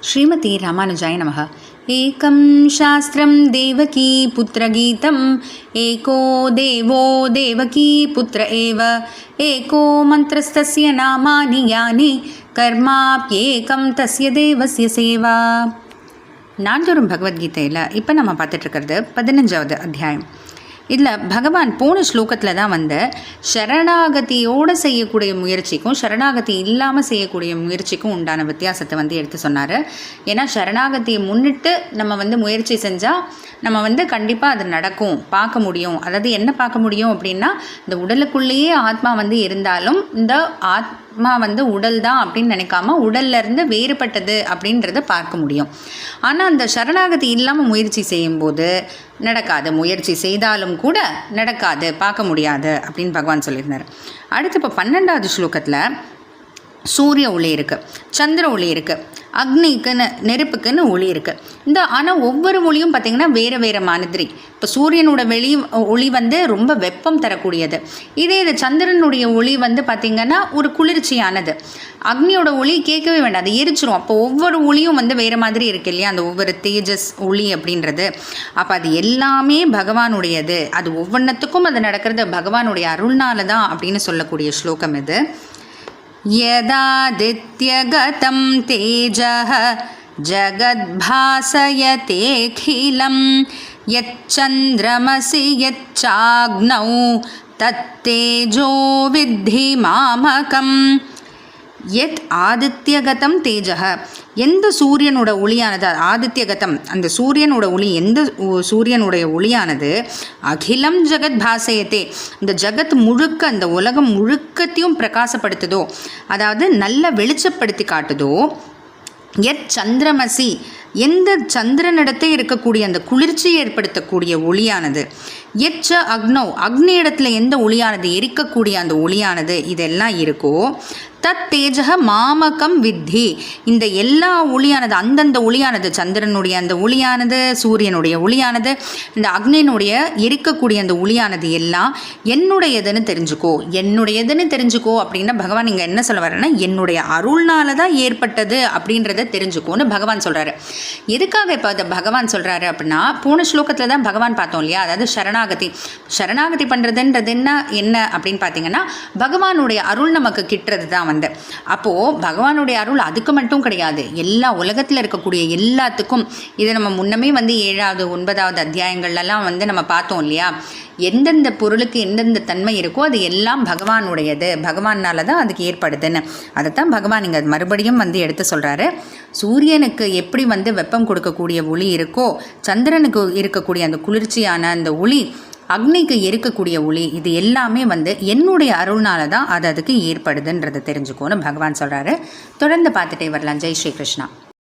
श्रीमती रामानुजाय नमः। एकं शास्त्रं देवकी पुत्रगीतम् एको देवो देवकी पुत्र एव एको मन्त्रस्तस्य नामानि यानि कर्माप्येकं तस्य देवस्य सेवा. நான்தோறும் பகவத்கீதையில் இப்போ நம்ம பார்த்துட்ருக்கிறது 15வது அத்தியாயம். இதில் பகவான் போன ஸ்லோகத்தில் தான் வந்து சரணாகதியோடு செய்யக்கூடிய முயற்சிக்கும் சரணாகதி இல்லாமல் செய்யக்கூடிய முயற்சிக்கும் உண்டான வித்தியாசத்தை வந்து எடுத்து சொன்னார். ஏன்னா சரணாகதியை முன்னிட்டு நம்ம வந்து முயற்சி செஞ்சால் நம்ம வந்து கண்டிப்பாக அது நடக்கும், பார்க்க முடியும். அதாவது என்ன பார்க்க முடியும் அப்படின்னா, இந்த உடலுக்குள்ளேயே ஆத்மா வந்து இருந்தாலும் இந்த ஆத்மா வந்து உடல் தான் அப்படின்னு நினைக்காம உடல்லேருந்து வேறுபட்டது அப்படின்றத பார்க்க முடியும். ஆனால் அந்த சரணாகதி இல்லாமல் முயற்சி செய்யும்போது நடக்காது, முயற்சி செய்தாலும் கூட நடக்காது, பார்க்க முடியாது அப்படின்னு பகவான் சொல்லியிருந்தார். அடுத்து இப்போ 12வது ஸ்லோகத்தில் சூரிய ஒளி இருக்குது, சந்திர ஒளி இருக்குது, அக்னிக்குன்னு நெருப்புக்குன்னு ஒளி இருக்குது. ஆனால் ஒவ்வொரு ஒளியும் பார்த்திங்கன்னா வேறு வேறு மாதிரி. இப்போ சூரியனோட ஒளி வந்து ரொம்ப வெப்பம் தரக்கூடியது. இதே இது சந்திரனுடைய ஒளி வந்து பார்த்திங்கன்னா ஒரு குளிர்ச்சியானது. அக்னியோட ஒளி கேட்கவே வேண்டாம், அது எரிச்சிரும். அப்போ ஒவ்வொரு ஒளியும் வந்து வேறு மாதிரி இருக்கு இல்லையா, அந்த ஒவ்வொரு தேஜஸ் ஒளி அப்படின்றது. அப்போ அது எல்லாமே பகவானுடையது, அது ஒவ்வொன்றத்துக்கும் அது நடக்கிறது பகவானுடைய அருள்னால தான் அப்படின்னு சொல்லக்கூடிய ஸ்லோகம் இது. यदादित्यगतं तेजः जगद्भासयतेऽखिलं यच्चन्द्रमसि यच्चाग्नौ तत्तेजो विद्धि मामकम्. எத் ஆதித்யகதம் தேஜக, எந்த சூரியனோட ஒளியானது ஆதித்யகதம், அந்த சூரியனோட ஒளி, எந்த சூரியனுடைய ஒளியானது அகிலம் ஜெகத் பாசயத்தே, இந்த ஜகத் முழுக்க, அந்த உலகம் முழுக்கத்தையும் பிரகாசப்படுத்துதோ, அதாவது நல்ல வெளிச்சப்படுத்தி காட்டுதோ. எத் சந்திரமசி, எந்த சந்திரனிடத்தே இருக்கக்கூடிய அந்த குளிர்ச்சியை ஏற்படுத்தக்கூடிய ஒளியானது. எச்ச அக்னோ, அக்னி இடத்துல எந்த ஒளியானது எரிக்கக்கூடிய அந்த ஒளியானது இதெல்லாம் இருக்கோ. தத் தேஜக மாமகம் வித்தி, இந்த எல்லா ஒளியானது, அந்தந்த ஒளியானது, சந்திரனுடைய அந்த ஒளியானது, சூரியனுடைய ஒளியானது, இந்த அக்னியினுடைய எரிக்கக்கூடிய அந்த ஒளியானது எல்லாம் என்னுடையதுன்னு தெரிஞ்சுக்கோ. என்னுடையதுன்னு தெரிஞ்சுக்கோ அப்படின்னா பகவான் இங்கே என்ன சொல்ல வரேன்னா, என்னுடைய அருள்னால தான் ஏற்பட்டது அப்படின்றத தெரிஞ்சுக்கோன்னு பகவான் சொல்கிறாரு. எதுக்காக இப்போ அதை பகவான் சொல்கிறாரு அப்படின்னா, போன ஸ்லோகத்தில் தான் பகவான் பார்த்தோம் இல்லையா, அதாவது சரணாகதி பண்ணுறதுன்றது என்ன அப்படின்னு பார்த்தீங்கன்னா, பகவானுடைய அருள் நமக்கு கிட்டுறது தான் வந்து. அப்போது பகவானுடைய அருள் அதுக்கு மட்டும் கிடையாது, எல்லா உலகத்தில் இருக்கக்கூடிய எல்லாத்துக்கும். இதை நம்ம முன்னமே வந்து 7வது 9வது அத்தியாயங்கள்லாம் வந்து நம்ம பார்த்தோம் இல்லையா, எந்தெந்த பொருளுக்கு எந்தெந்த தன்மை இருக்கோ அது எல்லாம் பகவானுடையது, பகவானால தான் அதுக்கு ஏற்படுதுன்னு. அதைத்தான் பகவான் இங்கே மறுபடியும் வந்து எடுத்து சொல்கிறாரு. சூரியனுக்கு எப்படி வந்து வெப்பம் கொடுக்கக்கூடிய ஒளி இருக்கோ, சந்திரனுக்கு இருக்கக்கூடிய அந்த குளிர்ச்சியான அந்த ஒளி, அக்னிக்கு எரிக்கக்கூடிய ஒளி, இது எல்லாமே வந்து என்னுடைய அருள்னால தான் அது அதுக்கு ஏற்படுதுன்றதை தெரிஞ்சுக்கோன்னு பகவான் சொல்கிறாரு. தொடர்ந்து பார்த்துட்டே வரலாம். ஜெய் ஸ்ரீ கிருஷ்ணா.